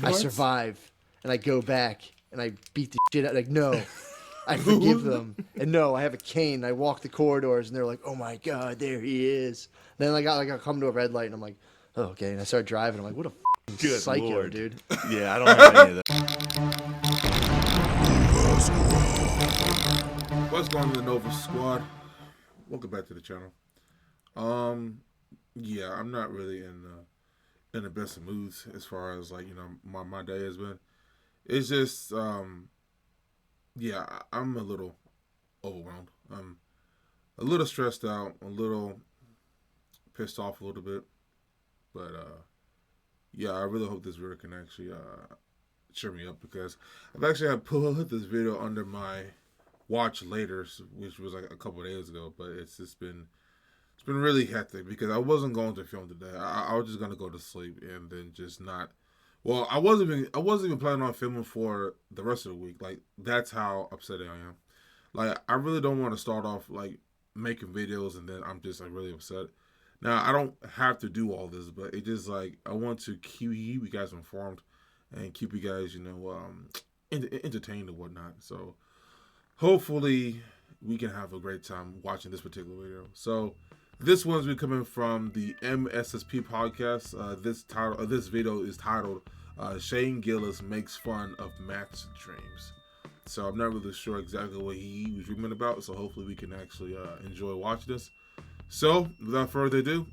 I survive, and I go back, and I beat the shit out. Like, no, I forgive them. And no, I have a cane. I walk the corridors, and they're like, oh, my God, there he is. Then I come to a red light, and I'm like, oh, okay. And I start driving. I'm like, what a Good psycho, Lord. dude. Yeah, I don't have any of that. What's going on, the Nova Squad? Welcome back to the channel. Yeah, I'm not really in the best of moods as far as like my day has been. It's just yeah, I'm a little overwhelmed. I'm a little stressed out, a little pissed off a little bit, but yeah, I really hope this video can actually cheer me up, because I've actually had put this video under my watch later, which was like a couple of days ago, but it's been really hectic because I wasn't going to film today. I was just gonna go to sleep and then just not. Well, I wasn't even planning on filming for the rest of the week. Like, that's how upset I am. Like, I really don't want to start off like making videos and then I'm just like really upset. Now, I don't have to do all this, but it just like I want to keep you guys informed and keep you guys, entertained and whatnot. So hopefully we can have a great time watching this particular video. So this one's been coming from the MSSP podcast. This video is titled Shane Gillis Makes Fun of Matt's Dreams. So I'm not really sure exactly what he was dreaming about, so hopefully we can actually enjoy watching this. So without further ado,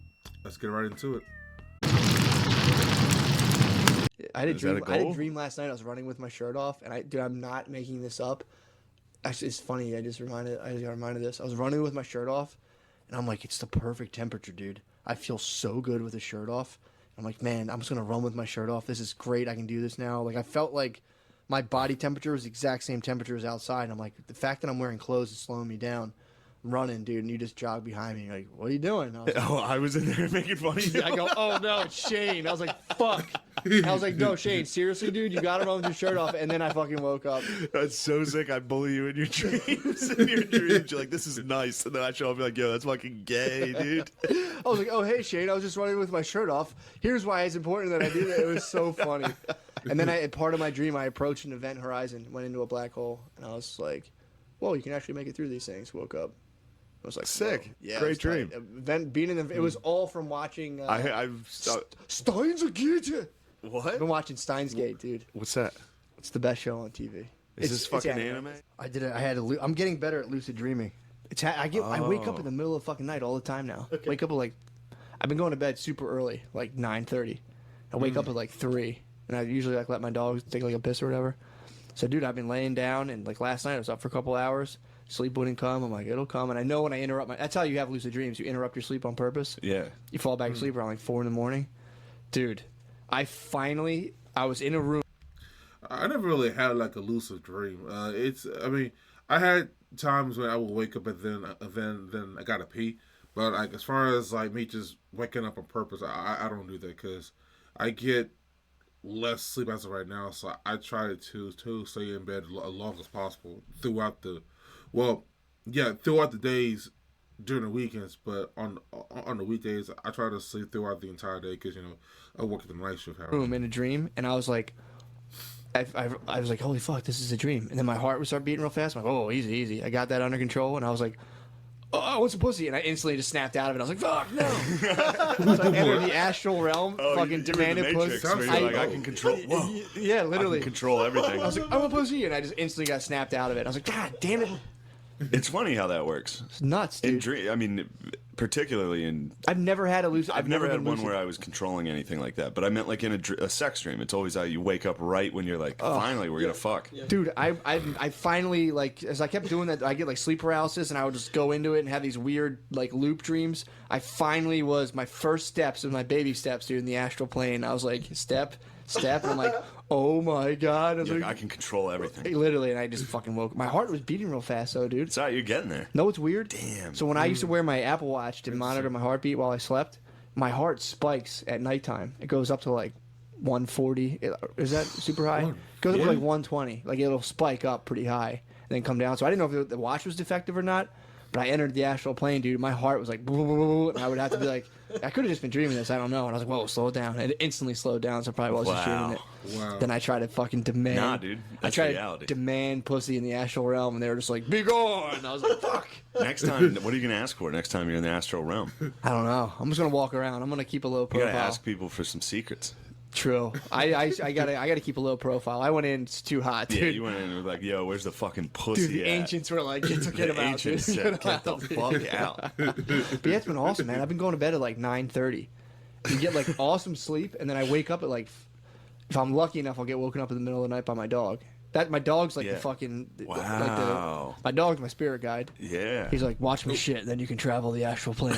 let's get right into it. I had a dream last night. I was running with my shirt off, and dude, I'm not making this up. Actually, it's funny. I just got reminded of this. I was running with my shirt off, and I'm like, it's the perfect temperature, dude. I feel so good with the shirt off. I'm like, man, I'm just going to run with my shirt off. This is great. I can do this now. Like, I felt like my body temperature was the exact same temperature as outside. And I'm like, the fact that I'm wearing clothes is slowing me down. I'm running, dude, and you just jog behind me. You're like, what are you doing? I was like, I was in there making fun of you. I go, oh, no, it's Shane. I was like, fuck. I was like, no, Shane, seriously, dude, you got to run with your shirt off. And then I fucking woke up. That's so sick. I bully you in your dreams. You're like, this is nice. And then I show up and be like, yo, that's fucking gay, dude. I was like, oh, hey, Shane, I was just running with my shirt off. Here's why it's important that I do that. It was so funny. And then part of my dream, I approached an event horizon, went into a black hole, and I was like, whoa, you can actually make it through these things. Woke up. I was like, sick. Whoa. Yeah, great dream. It was all from watching Steins Gate. What? I've been watching Steins Gate, dude. What's that? It's the best show on TV. Is this fucking anime? I'm getting better at lucid dreaming. I wake up in the middle of the fucking night all the time now. Okay. Wake up at I've been going to bed super early, like 9:30. I wake up at like 3, and I usually let my dogs take like a piss or whatever. So, dude, I've been laying down, and like last night I was up for a couple hours. Sleep wouldn't come. I'm like, it'll come. And I know when I interrupt that's how you have lucid dreams. You interrupt your sleep on purpose. Yeah. You fall back asleep around like 4 in the morning. Dude, I was in a room. I never really had like a lucid dream. I had times when I would wake up and then I gotta pee. But like as far as like me just waking up on purpose, I don't do that because I get less sleep as of right now. So I try to stay in bed as long as possible throughout the days during the weekends. But on the weekdays, I try to sleep throughout the entire day because I work at the night shift. Room in a dream, and I was like, I was like, holy fuck, this is a dream. And then my heart would start beating real fast. I'm like, oh, easy. I got that under control, and I was like, oh, what's a pussy? And I instantly just snapped out of it. I was like, fuck, no. So I entered the astral realm, fucking demanded pussy. I can control. Whoa. Yeah, literally. I can control everything. I was like, I'm a pussy, and I just instantly got snapped out of it. I was like, God damn it. It's funny how that works. It's nuts, dude. Particularly in... I've never had a lucid... I've never had one where I was controlling anything like that. But I meant like in a sex dream. It's always how you wake up right when you're like, finally, we're going to fuck. Yeah. Dude, I finally, like, as I kept doing that, I get like sleep paralysis, and I would just go into it and have these weird, like, loop dreams. I finally my first steps and my baby steps, dude, in the astral plane. I was like, step, and I'm like, oh my God. I can control everything. Literally, and I just fucking woke. My heart was beating real fast, though, dude. It's how you're getting there. No, it's weird. Damn. So when I used to wear my Apple Watch to monitor my heartbeat while I slept, my heart spikes at nighttime. It goes up to like 140. Is that super high? It goes up to like 120. Like, it'll spike up pretty high and then come down. So I didn't know if the watch was defective or not. But I entered the astral plane, dude. My heart was like, and I would have to be like, I could have just been dreaming this. I don't know. And I was like, whoa, slow it down. And it instantly slowed down, so I probably wasn't dreaming it. Wow. Then I tried to fucking demand. Nah, dude. That's I tried reality. to demand pussy in the astral realm, and they were just like, be gone. And I was like, fuck. Next time, what are you going to ask for next time you're in the astral realm? I don't know. I'm just going to walk around. I'm going to keep a low You profile. got to ask people for some secrets. True. I gotta keep a low profile. I went in, it's too hot, dude. Yeah, you went in and were like, yo, where's the fucking pussy Dude, the at? ancients were like, get him The out, ancients dude. said, get the fuck out. But yeah, it's been awesome, man. I've been going to bed at like 9:30. You get like awesome sleep, and then I wake up at like, if I'm lucky enough, I'll get woken up in the middle of the night by my dog. My dog's like the fucking, wow. my dog's my spirit guide. Yeah. He's like, watch me shit, then you can travel the astral plane.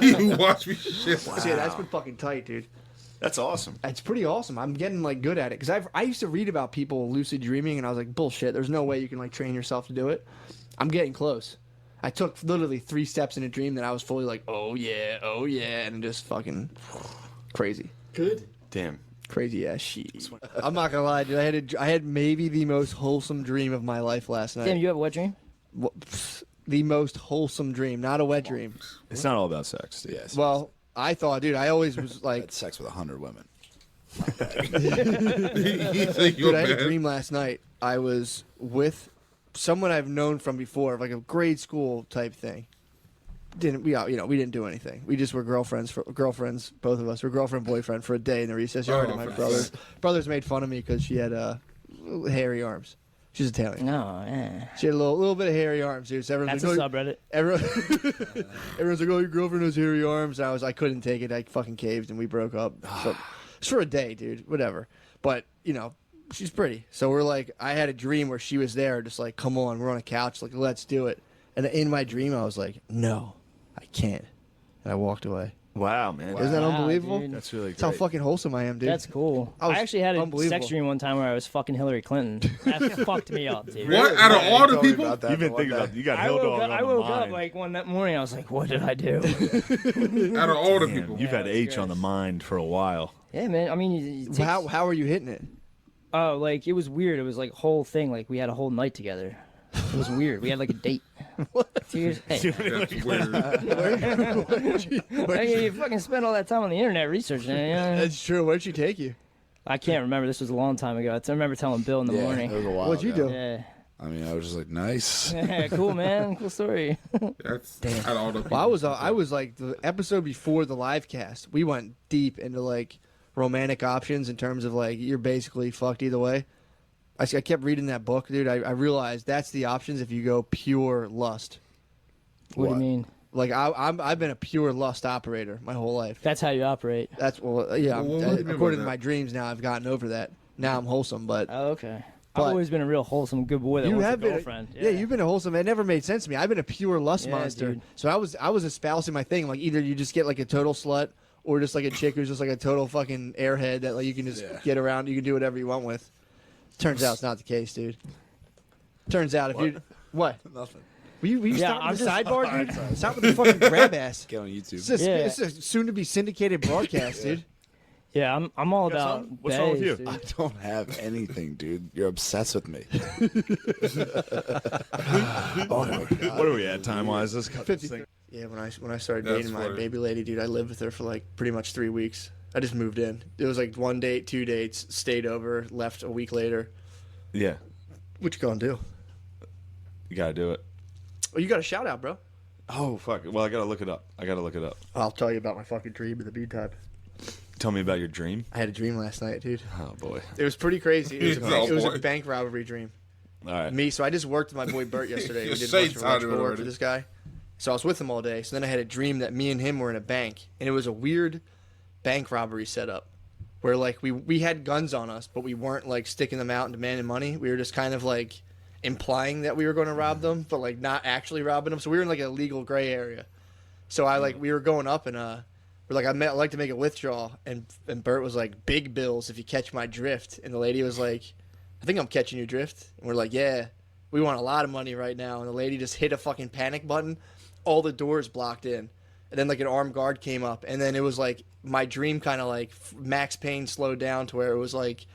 You watch me shit. So yeah, that's been fucking tight, dude. That's awesome. It's pretty awesome. I'm getting like good at it because I used to read about people lucid dreaming, and I was like, bullshit. There's no way you can like train yourself to do it. I'm getting close. I took literally 3 steps in a dream that I was fully like, oh yeah, and just fucking crazy. Good. Damn. Crazy ass shit. I'm not gonna lie, dude. I had maybe the most wholesome dream of my life last night. Damn, you have a wet dream? The most wholesome dream, not a wet dream. It's not all about sex. Yes. Well, I thought, dude, I always was like, had sex with 100 women. dude, I had a dream last night. I was with someone I've known from before, like a grade school type thing. We didn't do anything. We just were girlfriends, both of us. We're girlfriend boyfriend for a day in the recess yard. And my brothers made fun of me because she had hairy arms. She's Italian. No, yeah. She had a little bit of hairy arms, dude. So everyone's That's a like, subreddit. everyone's like, oh, your girlfriend has hairy arms. And I couldn't take it. I fucking caved and we broke up. So it's for a day, dude. Whatever. But she's pretty. So we're like, I had a dream where she was there, just like, come on, we're on a couch, like, let's do it. And in my dream, I was like, no, I can't. And I walked away. Wow, man. Isn't that unbelievable? Dude. That's really great. That's how fucking wholesome I am, dude. That's cool. I was I actually had a unbelievable. sex dream one time where I was fucking Hillary Clinton. That fucked me up, dude. What? Out of all the people? You've been thinking about you got I hell woke, dog up, on I the woke mind. up like that morning. I was like, "What did I do?" Out of all the Damn, people. you've had Yeah, H that's on the mind for a while. Yeah, man. I mean, it takes, How are you hitting it? oh, like it was weird. It was like whole thing. Like we had a whole night together. It was weird. We had like a date. Hey, That's weird. you fucking spend all that time on the internet researching it. That's true. Where'd she take you? I can't remember. This was a long time ago. I remember telling Bill in the Yeah, morning. it was a while What'd you ago. do? Yeah. I mean, I was just like, nice. Yeah, cool, man. Cool story. That's out of all the people. Well, I was like the episode before the live cast. We went deep into like romantic options in terms of like you're basically fucked either way. I kept reading that book, dude. I realized that's the options if you go pure lust. What do What? you mean? Like I've been a pure lust operator my whole life. That's how you operate. That's yeah. Well, what do you mean by According to that? my dreams, now I've gotten over that. Now I'm wholesome, but Oh, okay. But- I've always been a real wholesome, good boy that you wants have a been. girlfriend. Yeah, you've been a wholesome. It never made sense to me. I've been a pure lust Yeah, monster. dude. So I was espousing my thing. Like either you just get like a total slut, or just like a chick who's just like a total fucking airhead that like you can just get around. You can do whatever you want with. Turns out it's not the case, dude. Turns out if you what? Nothing. Will you Yeah, stop I'm with the just- sidebar, dude? Stop with the fucking grab ass. Get on YouTube. It's a soon-to-be syndicated broadcast, dude. Yeah, I'm all got about. something? What's wrong with bays, you? dude. I don't have anything, dude. You're obsessed with me. What are we at time wise? Let's cut this 50. thing. Yeah, when I started That's dating my funny. baby lady, dude, I lived with her for like pretty much 3 weeks. I just moved in. It was like 1 date, 2 dates, stayed over, left a week later. Yeah, What you gonna do? you gotta do it. Oh, you got a shout out, bro. Oh fuck! Well, I gotta look it up. I'll tell you about my fucking dream in the meantime. Tell me about your dream. I had a dream last night, dude. Oh boy. It was pretty crazy. It was, Oh, it was a boy. bank robbery dream. All right. Me, so I just worked with my boy Bert yesterday. We Just did a bunch say of electrical title work already. for this guy. So I was with him all day. So then I had a dream that me and him were in a bank, and it was a weird bank robbery setup where like we had guns on us, but we weren't like sticking them out and demanding money. We were just kind of like implying that we were going to rob them, but like not actually robbing them. So we were in like a legal gray area. So we were going up and we're like, I'd like to make a withdrawal, and Bert was like, big bills if you catch my drift. And the lady was like, I think I'm catching your drift. And we're like, yeah, we want a lot of money right now. And the lady just hit a fucking panic button. All the doors blocked in. And then like an armed guard came up. And then it was like my dream kind of like Max Payne slowed down to where it was like,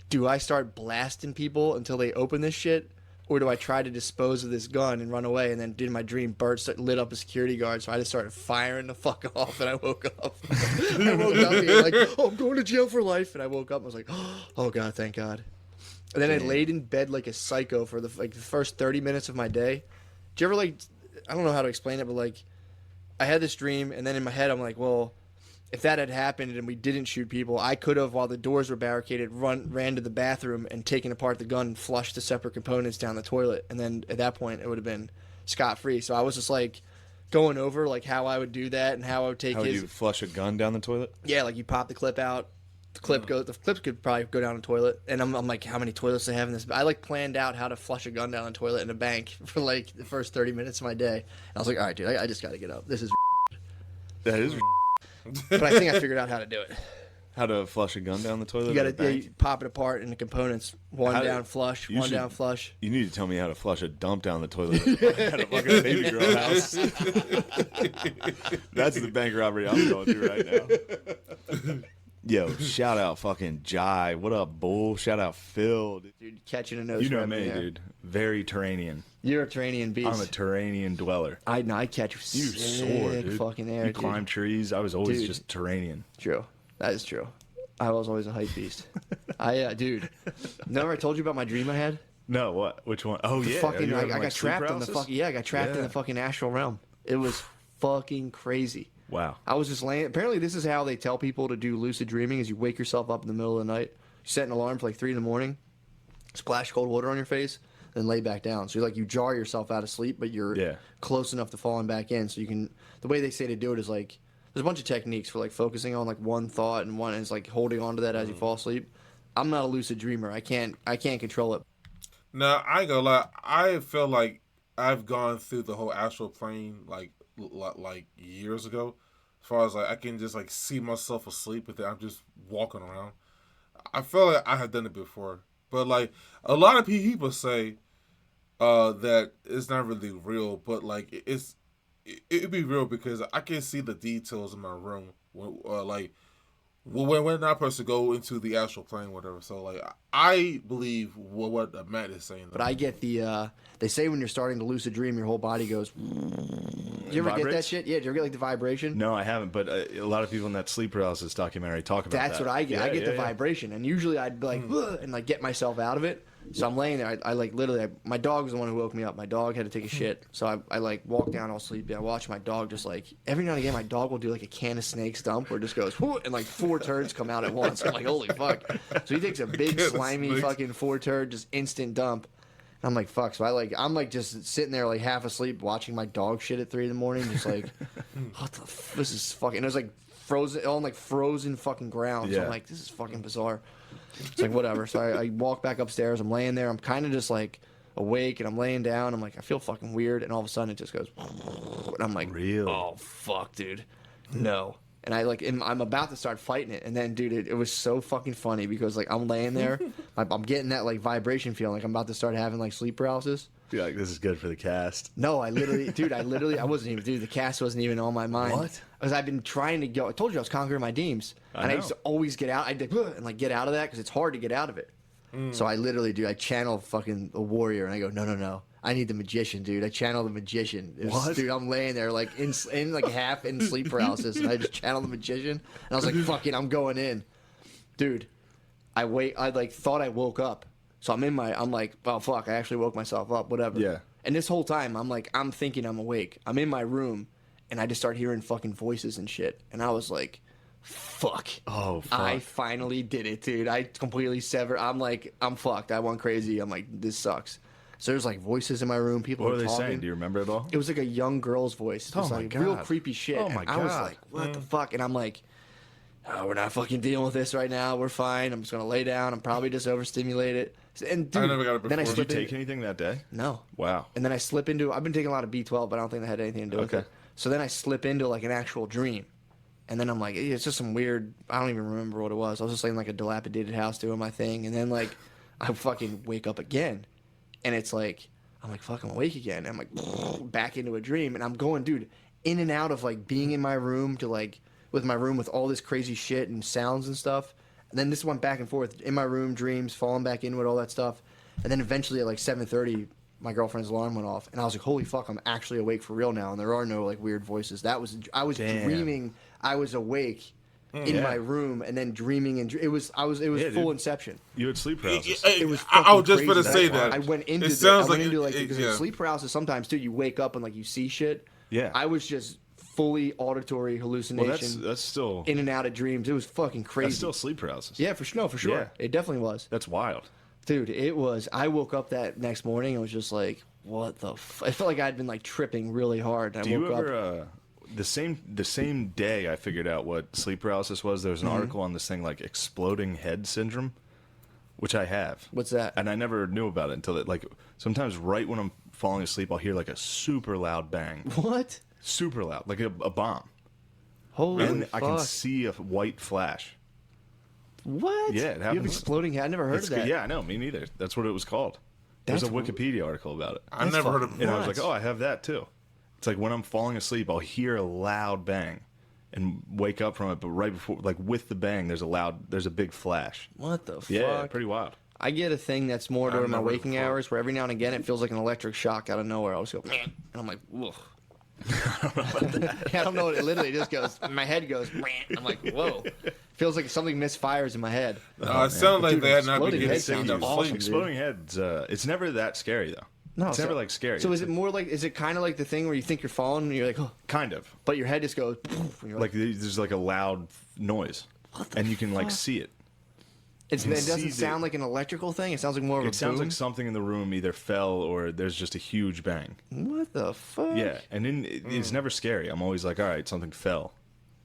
do I start blasting people until they open this shit? or do I try to dispose of this gun and run away? And then, dude, my dream lit up a security guard, so I just started firing the fuck off, and I woke up. I woke up being like, oh, I'm going to jail for life, and I woke up and was like, oh God, thank God. And then I laid in bed like a psycho for the first 30 minutes of my day. Do you ever I don't know how to explain it, but I had this dream, and then in my head I'm like, well, if that had happened and we didn't shoot people, I could have, while the doors were barricaded, ran to the bathroom and taken apart the gun and flushed the separate components down the toilet. And then at that point, it would have been scot-free. So I was just going over how I would do that and how I would take How would you flush a gun down the toilet? Yeah, you pop the clip out. The clip could probably go down the toilet. And I'm like, how many toilets do they have in this? I planned out how to flush a gun down the toilet in a bank for the first 30 minutes of my day. And I was like, all right, dude, I just got to get up. This is That is But I think I figured out how to do it. how to flush a gun down the toilet. You got to pop it apart into components. One down, flush. You One should- down, flush. You need to tell me how to flush a dump down the toilet at a fucking baby girl house. That's the bank robbery I'm going through right now. Yo, shout out fucking Jai. What up, bull? Shout out Phil. Dude, catching a nose. You know right me, there. dude. Very Turanian. You're a Turanian beast. I'm a Turanian dweller. I catch You sick soar, dude. fucking air. You dude. climb trees. I was always Dude. just Turanian. True. That is true. I was always a hype beast. Dude. Remember I told you about my dream I had? No, what? Which one? Oh yeah. Fucking, You I having, got sleep trapped in the paralysis? fucking. Yeah, I got trapped in Yeah. the fucking astral realm. It was fucking crazy. Wow. I was just laying. Apparently, this is how they tell people to do lucid dreaming: is you wake yourself up in the middle of the night, you set an alarm for 3 in the morning, splash cold water on your face, then lay back down. So you jar yourself out of sleep, but you're close enough to falling back in. So you can. The way they say to do it is there's a bunch of techniques for focusing on one thought, and one is holding on to that as you fall asleep. I'm not a lucid dreamer. I can't control it. Now, I ain't gonna lie. I feel like I've gone through the whole astral plane like years ago. As far as I can just see myself asleep with it, I'm just walking around. I feel like I have done it before, but a lot of people say that it's not really real, but it'd be real because I can see the details in my room when we're not supposed to go into the astral plane, whatever. So I believe what Matt is saying. But I get they say when you're starting to lucid dream, your whole body goes. Do you ever get that Vibrates? shit? Yeah, do you ever get the vibration? No, I haven't. But a lot of people in that sleep paralysis documentary talk about That's that. what I get. Yeah, I get the yeah. vibration, and usually I'd be "Ugh," and get myself out of it. So I'm laying there. I literally. My dog was the one who woke me up. My dog had to take a shit, so I walk down all sleepy. I watch my dog just every now and again. My dog will do a can of snakes dump where it just goes whoo, and 4 turds come out at once. I'm like, holy fuck! So he takes a big Can of slimy snakes. fucking 4 turd just instant dump. And I'm like, fuck. So I'm just sitting there half asleep watching my dog shit at 3 in the morning, just what the this is fucking. And it was frozen on frozen fucking ground. So Yeah. I'm like, this is fucking bizarre. It's whatever. So I walk back upstairs. I'm laying there. I'm kind of just awake, and I'm laying down. I'm like, I feel fucking weird, and all of a sudden it just goes, and I'm like, Really? oh fuck, dude, no. And I'm about to start fighting it, and then dude, it was so fucking funny because I'm laying there, I'm getting that vibration feeling, I'm about to start having sleep paralysis. You're like, this is good for the cast. No, I wasn't even, dude, the cast wasn't even on my mind. What? Because I've been trying to go, I told you I was conquering my demons. I And I know. used to always get out, and get out of that because it's hard to get out of it. So I literally, dude, I channel fucking a warrior, and I go, no. I need the magician, dude. I channel the magician. What? Dude, I'm laying there in half in sleep paralysis, and I just channel the magician. And I was like, fuck it, I'm going in. Dude, I thought I woke up. So I'm like, oh fuck, I actually woke myself up, whatever. Yeah. And this whole time, I'm thinking I'm awake. I'm in my room, and I just start hearing fucking voices and shit. And I was like, fuck. Oh, fuck. I finally did it, dude. I completely severed. I'm fucked. I went crazy. I'm like, this sucks. So there's voices in my room. People What are are they talking. saying? Do you remember it all? It was a young girl's voice. It was Oh my real God. creepy shit. Oh my and I was God. like, what the fuck? And I'm like, oh, we're not fucking dealing with this right now. We're fine. I'm just gonna lay down. I'm probably just overstimulated. And dude, I never got it then I before. slip Did you in- take anything that day? No. Wow. And then I slip into. I've been taking a lot of B12, but I don't think that had anything to do with Okay. it. So then I slip into an actual dream, and then I'm like, it's just some weird. I don't even remember what it was. I was just in a dilapidated house doing my thing, and then I fucking wake up again, and it's I'm like, fuck, I'm awake again. And I'm like, back into a dream, and I'm going, dude, in and out of being in my room to with my room with all this crazy shit and sounds and stuff. And then this went back and forth in my room, dreams, falling back in with all that stuff. And then eventually at 7:30, my girlfriend's alarm went off, and I was like, holy fuck, I'm actually awake for real now, and there are no like weird voices. I was Damn. dreaming I was awake in my room, and then dreaming, and it was full dude. Inception. You had sleep paralysis. It was. I was just fucking going to crazy. say that. I went into because yeah. sleep paralysis sometimes too. You wake up and like you see shit. Yeah. I was just fully auditory Well, hallucination. that's still in and out of dreams. It was fucking crazy. that's still sleep paralysis. Yeah, for sure. Yeah. It definitely was. That's wild. Dude, it was. I woke up that next morning and was just like, what the I felt like I'd been like tripping really hard. And Do I woke you up. ever the same day I figured out what sleep paralysis was, there was an article on this thing like exploding head syndrome, which I have. What's that? And I never knew about it until like sometimes right when I'm falling asleep I'll hear like a super loud bang. What? Super loud, like a bomb. Holy And fuck. I can see a white flash. What? Yeah, it You have happens. exploding head? I never heard of that. Yeah, I know, me neither. That's what it was called. There's a That's Wikipedia article about it. I never heard of And I was nuts. like, oh, I have that too. It's like when I'm falling asleep, I'll hear a loud bang and wake up from it. But right before, like with the bang, there's a big flash. What the fuck? Yeah, pretty wild. I get a thing that's more during my never heard waking before. hours where every now and again it feels like an electric shock out of nowhere. I'll just go, and I'm like, whoa. I don't know what it literally just goes. My head goes, and I'm like, whoa. Feels like something misfires in my head. it sounded like Dude, they had not been exploding getting head sick sounds enough awesome, sleep. dude. Exploding heads. It's never that scary though. No, it's never like scary. So It's is it more like? Is it kind of like the thing where you think you're falling and you're like, oh, kind of but your head just goes, and you're like there's like a loud noise, and you can like fuck? see it. it see doesn't the- sound like an electrical thing. It sounds like more of a It sounds boom. like something in the room either fell or there's just a huge bang. What the fuck? Yeah, and then it's never scary. I'm always like, all right, something fell,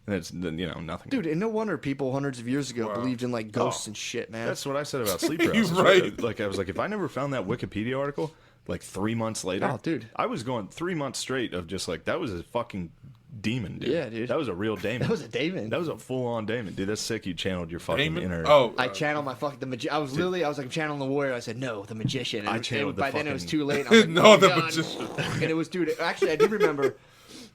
and it's nothing. Dude, and no wonder people hundreds of years ago believed in like ghosts and shit, man. That's what I said about sleep paralysis. Right. Like I was like, if I never found that Wikipedia article, like 3 months later, Oh, dude. I was going 3 months straight of just like that was a fucking demon, dude. Yeah, dude. That was a real demon. That was a demon. That was a full on demon, dude. That's sick. You channeled your fucking Damon? inner. Oh, I channeled my fucking I was like I'm channeling the warrior. I said no, the magician. And I channeled the by then it was fucking- too late. I was like, No, oh, the God. magician. And it was, dude. Actually, I do remember.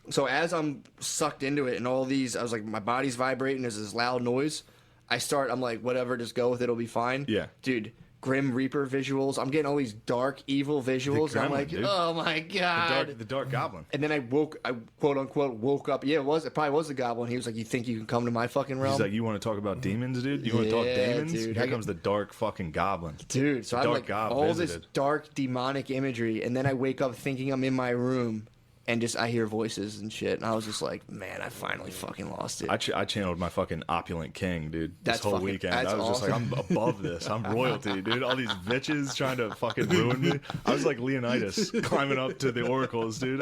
So as I'm sucked into it and all these, I was like, my body's vibrating. There's this loud noise. I'm like, whatever, just go with it. It'll be fine. Yeah. Dude. Grim Reaper visuals. I'm getting all these dark, evil visuals. And I'm gremlin, like, dude. oh my god. the dark goblin. And then I quote unquote woke up. Yeah, it probably was the goblin. He was like, you think you can come to my fucking realm? He's like, you want to talk about demons, dude? You want to talk Yeah, demons? dude. Here comes the dark fucking goblin. Dude, so I'm dark like god all visited. this dark demonic imagery, and then I wake up thinking I'm in my room, and just I hear voices and shit, and I was just like, man, I finally fucking lost it. I channeled my fucking opulent king, dude. That's this whole fucking- weekend, that's I was just like, I'm above this. I'm royalty, dude. All these bitches trying to fucking ruin me. I was like Leonidas climbing up to the oracles, dude.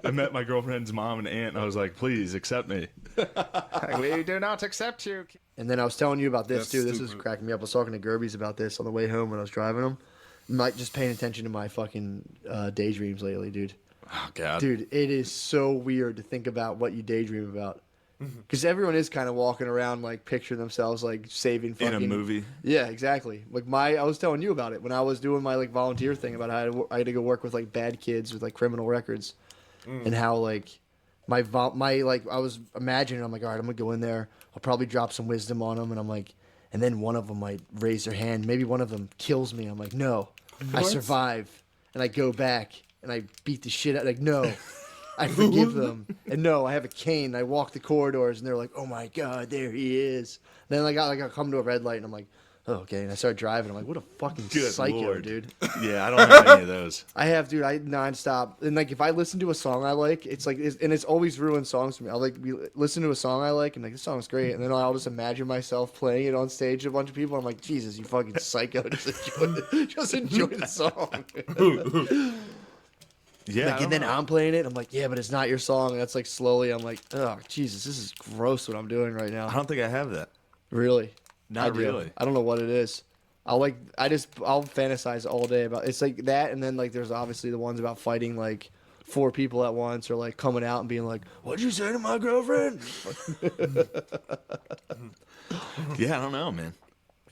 I met my girlfriend's mom and aunt, and I was like, please accept me. We do not accept you. And then I was telling you about this That's too. This is stupid. cracking me up. I was talking to Gerbies about this on the way home when I was driving him. Like just paying attention to my fucking daydreams lately, dude. Oh god, Dude, it is so weird to think about what you daydream about. Mm-hmm. Because everyone is kind of walking around like picturing themselves like saving fucking in a movie. Yeah, exactly. Like I was telling you about it when I was doing my like volunteer thing about how I had to go work with like bad kids with like criminal records, and how like my like I was imagining I'm like, all right, I'm gonna go in there. I'll probably drop some wisdom on them, and I'm like, and then one of them might raise their hand. Maybe one of them kills me. I'm like, no, I survive, and I go back and I beat the shit out. Like no. I forgive them. And no, I have a cane. I walk the corridors, and they're like, "Oh my god, there he is." Then I come to a red light, and I'm like, "Oh, okay." And I start driving. I'm like, "What a fucking Good psycho, Lord. dude." Yeah, I don't have any of those. I have, dude. I nonstop. And like, if I listen to a song I like, it's like, and it's always ruined songs for me. I'll like listen to a song I like, and like, this song's great, and then I'll just imagine myself playing it on stage to a bunch of people. I'm like, Jesus, you fucking psycho! Just enjoy the song. Yeah, I Like, don't and then know. I'm playing it. I'm like, yeah, but it's not your song. And that's like slowly. I'm like, oh Jesus, this is gross what I'm doing right I now. don't think I have that. Really, Not I do. really. I don't know what it is. I'll fantasize all day about it's like that, and then like there's obviously the ones about fighting like 4 people at once, or like coming out and being like, "What'd you say to my girlfriend?" Yeah, I don't know, man.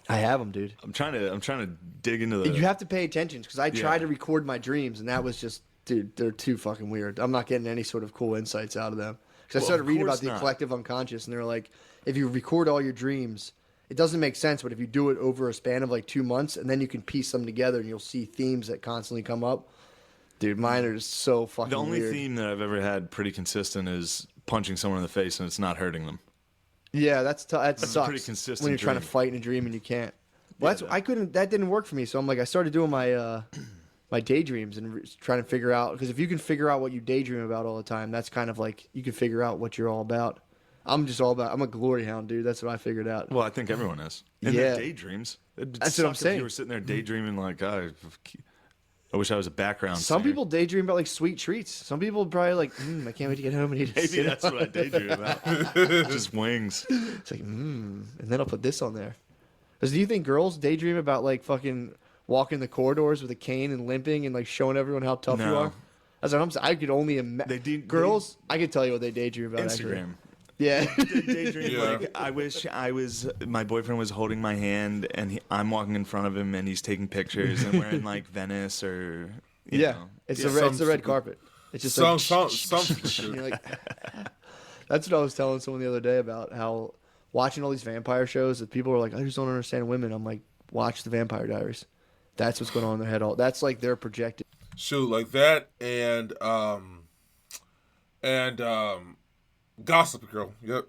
I have them, dude. I'm trying to dig into the. You have to pay attention because I tried Yeah. to record my dreams, and that was just, dude, they're too fucking weird. I'm not getting any sort of cool insights out of them. Because I Well, started of reading about course the not. collective unconscious, and they're like, if you record all your dreams, it doesn't make sense, but if you do it over a span of like 2 months, and then you can piece them together, and you'll see themes that constantly come up. Dude, mine are just so fucking The only weird. theme that I've ever had pretty consistent is punching someone in the face and it's not hurting them. Yeah, that a sucks. pretty consistent when you're trying to dream. fight in a dream and you can't. Well, that didn't work for me. So I'm like, I started doing my my daydreams and trying to figure out, because if you can figure out what you daydream about all the time, that's kind of like you can figure out what you're all about. I'm a glory hound, dude. That's what I figured out. Well, I think everyone is. In Yeah. their daydreams. That's what I'm saying. If you were sitting there daydreaming like, I wish I was a background Some singer. people daydream about like sweet treats. Some people probably like, I can't wait to get home and eat a Maybe that's what I daydream about. Just wings. It's like, and then I'll put this on there. Because do you think girls daydream about like fucking walking the corridors with a cane and limping and like showing everyone how tough you No. are? That's what I'm saying. I could only imagine. Girls, I could tell you what they daydream about. Actually. Instagram. Yeah. Daydream Yeah. like, I wish my boyfriend was holding my hand and I'm walking in front of him and he's taking pictures and we're in like Venice or you Yeah. know. It's Yeah, the red carpet. It's just like, some you're like that's what I was telling someone the other day about how watching all these vampire shows that people are like, I just don't understand women. I'm like, watch the Vampire Diaries. That's what's going on in their head. That's like their projected. shoot like that and Gossip Girl. Yep.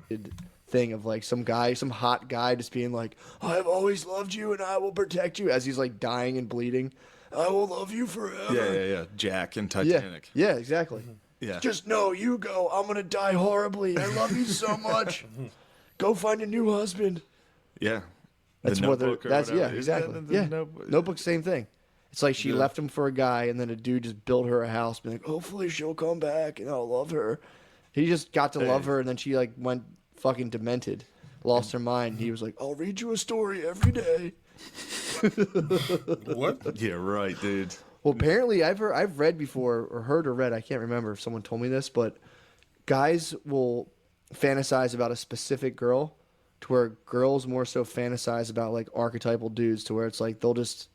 Thing of like some hot guy just being like, I've always loved you and I will protect you, as he's like dying and bleeding. I will love you forever. Yeah. Jack and Yeah, Titanic. yeah, exactly. Yeah. Just know you go. I'm gonna die horribly. I love you so much. Go find a new husband. Yeah. That's The what they're. Notebook or That's whatever. yeah, Is that exactly. the Yeah, Notebook? Notebook, same thing. It's like she Yeah. left him for a guy, and then a dude just built her a house, being like, hopefully she'll come back and I'll love her. He just got to love her, and then she like went fucking demented, lost her mind. He was like, I'll read you a story every day. What? Yeah, right, dude. Well, apparently I've read before or heard or read. I can't remember if someone told me this, but guys will fantasize about a specific girl, to where girls more so fantasize about like archetypal dudes, to where it's like they'll just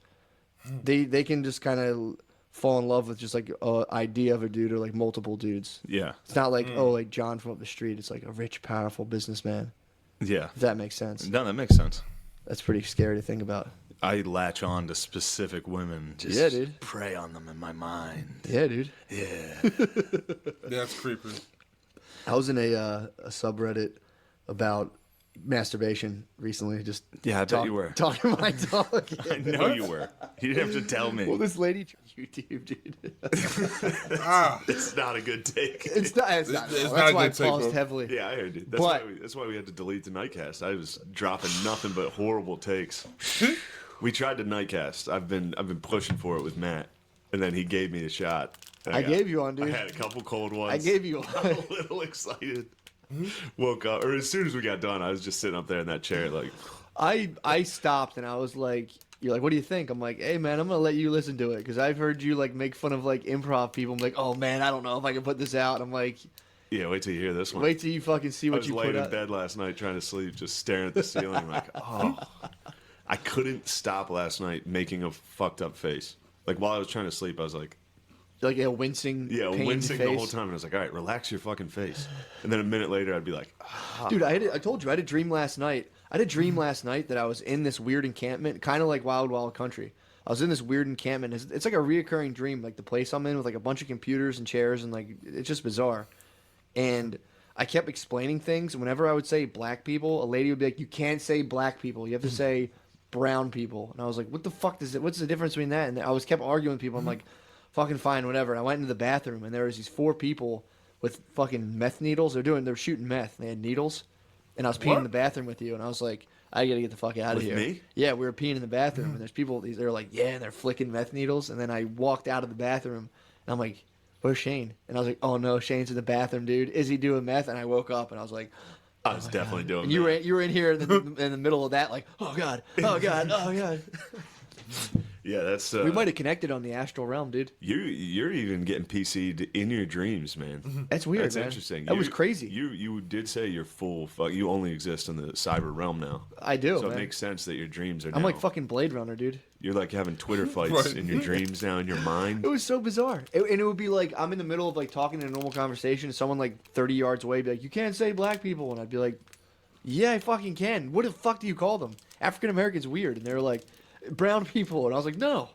they can just kind of fall in love with just like a idea of a dude or like multiple dudes. Yeah. It's not like like John from up the street. It's like a rich, powerful businessman. Yeah. If that makes sense. No, that makes sense. That's pretty scary to think about. I latch on to specific women. Just Yeah, dude. prey on them in my mind. Yeah, dude. Yeah. That's creepy. I was in a subreddit about masturbation recently. Just Yeah, I bet you were. talking my dog. I know you were. You didn't have to tell me. Well, this lady YouTube, dude. It's not a good take. It's not. It's not. It's That's not a why I good take, paused bro. heavily. Yeah, I heard you. But- That's why we had to delete the Nightcast. I was dropping nothing but horrible takes. We tried the Nightcast. I've been pushing for it with Matt, and then he gave me a shot. And I gave you one, I dude. had a couple cold ones. I gave you I'm one. a little excited. Woke up, or as soon as we got done, I was just sitting up there in that chair, like, I stopped and I was like, "You're like, what do you think?" I'm like, "Hey, man, I'm gonna let you listen to it because I've heard you like make fun of like improv people." I'm like, "Oh man, I don't know if I can put this out." I'm like, yeah, wait till you hear this one. "Wait till you fucking see I what was you laying put in out." bed last night trying to sleep, just staring at the ceiling, like, oh. I couldn't stop last night making a fucked up face. Like, while I was trying to sleep, I was like, Like a wincing, yeah, pained wincing face. the whole time. And I was like, all right, relax your fucking face. And then a minute later, I'd be like, Dude, I told you, I had a dream last night. I had a dream last night that I was in this weird encampment, kind of like Wild Wild Country. I was in this weird encampment. It's like a reoccurring dream, like the place I'm in with like a bunch of computers and chairs, and like it's just bizarre. And I kept explaining things. And whenever I would say black people, a lady would be like, "You can't say black people. You have to say brown people." And I was like, "What the fuck does it? What's the difference between that?" And I was kept arguing with people. I'm like, "Fucking fine, whatever." And I went into the bathroom, and there was these 4 people with fucking meth needles. They're shooting meth. They had needles, and I was peeing in the bathroom with you. And I was like, "I gotta get the fuck out of With here." me? Yeah, we were peeing in the bathroom, and there's people. They're like, "Yeah," and they're flicking meth needles. And then I walked out of the bathroom, and I'm like, "Where's Shane?" And I was like, "Oh no, Shane's in the bathroom, dude. Is he doing meth?" And I woke up, and I was like, I was definitely doing and that. you were in here in the middle of that, like, "Oh god, oh god, oh god." Yeah, that's... We might have connected on the astral realm, dude. You're even getting PC'd in your dreams, man. That's weird. That's man. interesting. That was crazy. You did say you're full. You only exist in the cyber realm now. I do. So man. it makes sense that your dreams are. I'm now, like fucking Blade Runner, dude. You're like having Twitter fights Right. in your dreams now in your mind. It was so bizarre. And it would be like, I'm in the middle of like talking in a normal conversation, and someone like 30 yards away be like, "You can't say black people," and I'd be like, "Yeah, I fucking can. What the fuck do you call them? African Americans weird." And they were like, "Brown people," and I was like, "No."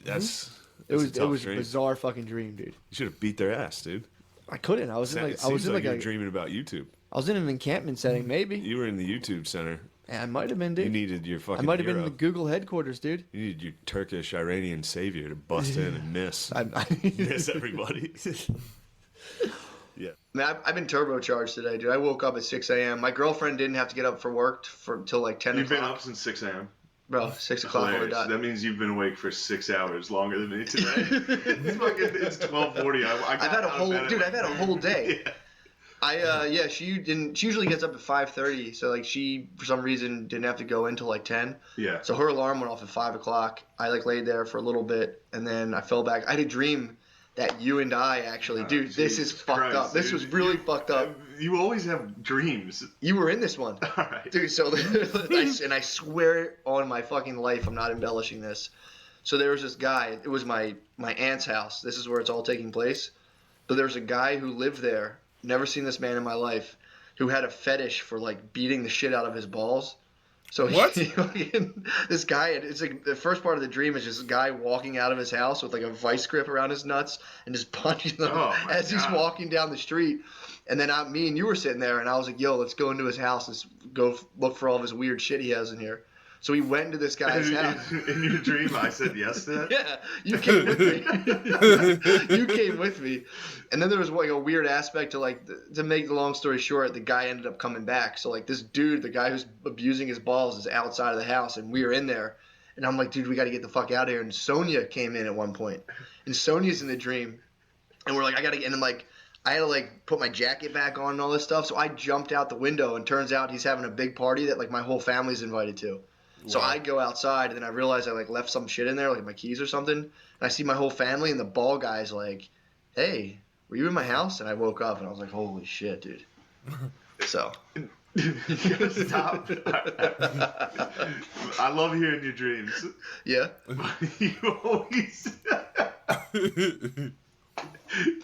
That's It was tough a dream. bizarre fucking dream, dude. You should have beat their ass, dude. I couldn't. I was in It seems like you were a dreaming about YouTube. I was in an encampment setting, maybe. You were in the YouTube center. Yeah, I might have been, dude. You needed your fucking I might have been in hero. the Google headquarters, dude. You needed your Turkish Iranian savior to bust in and miss. Miss everybody. Yeah. Man, I've been turbocharged today, dude. I woke up at 6 a.m. My girlfriend didn't have to get up for work till like 10 You've o'clock. been up since 6 a.m. Bro, 6 o'clock on the Hilarious. dot. That means you've been awake for 6 hours longer than me today. It's 12:40. I've had a whole day. Yeah. She usually gets up at 5:30, so like she for some reason didn't have to go until like 10. Yeah. So her alarm went off at 5 o'clock. I like laid there for a little bit, and then I fell back. I had a dream that you and I actually, dude, this is Jesus fucked Christ, up. This dude. was really fucked up. You always have dreams. You were in this one. All right. Dude, so I swear on my fucking life, I'm not embellishing this. So there was this guy. It was my aunt's house. This is where it's all taking place. But there's a guy who lived there. Never seen this man in my life, who had a fetish for like beating the shit out of his balls. So What? This guy, it's like the first part of the dream is just a guy walking out of his house with like a vice grip around his nuts and just punching them Oh, my as he's God. walking down the street. And then me and you were sitting there, and I was like, "Yo, let's go into his house and go look for all of his weird shit he has in here." So we went into this guy's house. In your dream, I said yes to that? Yeah, you came with me. You came with me, and then there was like a weird aspect to like to make the long story short, the guy ended up coming back. So like this dude, the guy who's abusing his balls, is outside of the house, and we were in there, and I'm like, dude, we got to get the fuck out of here. And Sonia came in at one point, and Sonia's in the dream, and we're like, I gotta get, and I'm like, I had to like put my jacket back on and all this stuff. So I jumped out the window, and turns out he's having a big party that like my whole family's invited to. So I go outside, and then I realize I like left some shit in there, like my keys or something. And I see my whole family, and the ball guy's like, "Hey, were you in my house?" And I woke up, and I was like, "Holy shit, dude!" So Stop. I love hearing your dreams. yeah, You always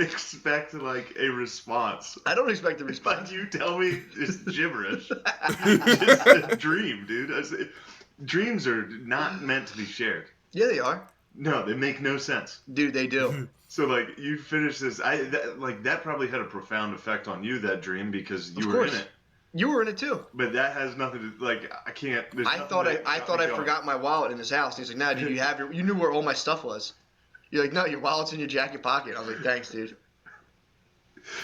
expect like a response. I don't expect the But response. you tell me it's gibberish. It's just a dream, dude. Dreams are not meant to be shared. Yeah, they are, No, they make no sense. dude. They do. So like you finish this, that probably had a profound effect on you, that dream, because you Of were course. in it. You were in it too. But that has nothing to like. I can't. there's I nothing thought that I got me going. forgot my wallet in his house. And he's like, "Nah, dude, you knew where all my stuff was." You're like, "No, your wallet's in your jacket pocket." I was like, "Thanks, dude."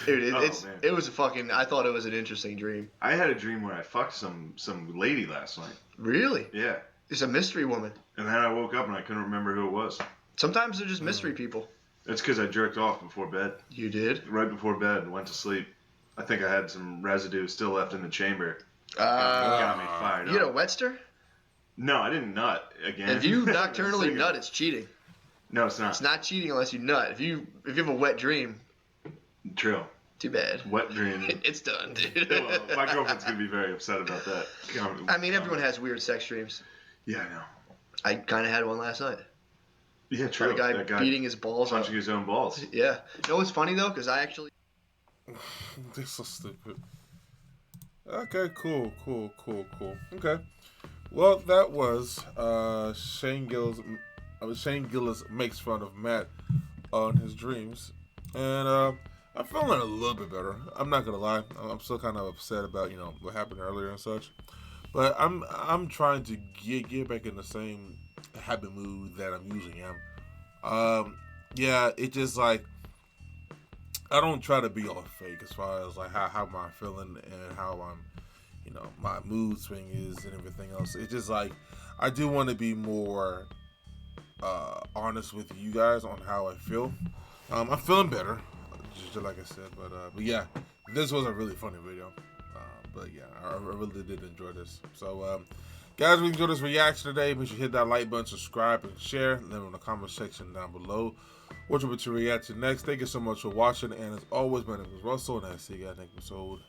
Dude, Oh, it's man. it was a fucking. I thought it was an interesting dream. I had a dream where I fucked some lady last night. Really, Yeah, it's a mystery woman. and then I woke up and I couldn't remember who it was. Sometimes they're just mystery people. It's because I jerked off before bed, You did? right before bed, and went to sleep. I think I had some residue still left in the chamber. It Uh, got me fired you had a up. wetster? No, I didn't nut again. If you nocturnally Second. nut, it's cheating. No, it's not. It's not cheating unless you nut. If you have a wet dream, True. too bad. Wet dream. It's done, dude. Well, my girlfriend's gonna be very upset about that. I mean, everyone has weird sex dreams. Yeah, I know. I kind of had one last night. Yeah, About true. a guy That guy beating his balls up. punching his own balls. Yeah. You know what's funny though? Because I actually. They're so stupid. Okay, cool. Okay. Well, that was Shane Gillis. Shane Gillis makes fun of Matt on his dreams, and I'm feeling a little bit better. I'm not gonna lie. I'm still kind of upset about what happened earlier and such, but I'm trying to get back in the same happy mood that I'm usually am. Yeah, it just like. I don't try to be all fake as far as like how am I feeling and how I'm, my mood swing is and everything else. It's just like I do want to be more honest with you guys on how I feel. I'm feeling better, just like I said. But yeah, this was a really funny video. But yeah, I really did enjoy this. So guys, if you enjoyed this reaction today, make sure you hit that like button, subscribe, and share. Let me know in the comment section down below what you want to react to next. Thank you so much for watching, and as always, my name is Russell, and I'll see you guys next episode.